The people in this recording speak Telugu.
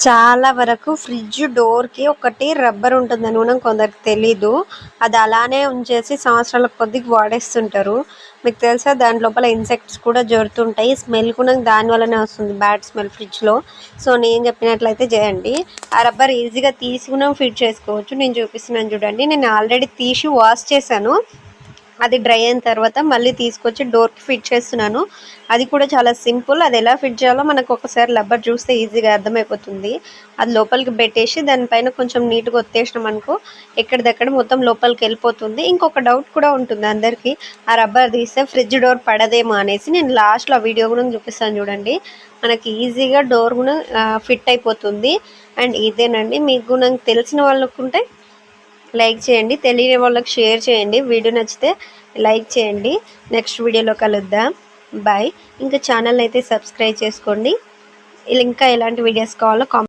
చాలా వరకు ఫ్రిడ్జ్ డోర్‌కి ఒకటి రబ్బర్ ఉంటుందని కూడా కొందరికి తెలీదు. అది అలానే ఉంచేసి సంవత్సరాల కొద్దికి వాడేస్తుంటారు. మీకు తెలుసా దాని లోపల ఇన్సెక్ట్స్ కూడా జోరుతుంటాయి. స్మెల్ కూడా దాని వల్లనే వస్తుంది, బ్యాడ్ స్మెల్ ఫ్రిడ్జ్‌లో. సో నేను చెప్పినట్లయితే చేయండి. ఆ రబ్బర్ ఈజీగా తీసి కూడా ఫిట్ చేసుకోవచ్చు. నేను చూపిస్తున్నాను చూడండి. నేను ఆల్రెడీ తీసి వాష్ చేశాను. అది డ్రై అయిన తర్వాత మళ్ళీ తీసుకొచ్చి డోర్‌కి ఫిట్ చేస్తున్నాను. అది కూడా చాలా సింపుల్. అది ఎలా ఫిట్ చేయాలో మనకు ఒకసారి రబ్బర్ చూస్తే ఈజీగా అర్థమైపోతుంది. అది లోపలికి పెట్టేసి దానిపైన కొంచెం నీట్‌గా ఒత్తేసినాం అనుకో ఎక్కడిదక్కడ మొత్తం లోపలికి వెళ్ళిపోతుంది. ఇంకొక డౌట్ కూడా ఉంటుంది అందరికీ, ఆ రబ్బర్ తీస్తే ఫ్రిడ్జ్ డోర్ పడదేమో అనేసి. నేను లాస్ట్‌లో ఆ వీడియో కూడా చూపిస్తాను చూడండి. మనకి ఈజీగా డోర్ కూడా ఫిట్ అయిపోతుంది. అండ్ ఇదేనండి. మీకు కూడా తెలిసిన వాళ్ళకుంటే లైక్ చేయండి, తెలియని వాళ్ళకి షేర్ చేయండి. వీడియో నచ్చితే లైక్ చేయండి. నెక్స్ట్ వీడియోలో కలుద్దాం. బాయ్. ఇంకా ఛానల్ అయితే సబ్స్క్రైబ్ చేసుకోండి. ఇంకా ఎలాంటి వీడియోస్ కావాలో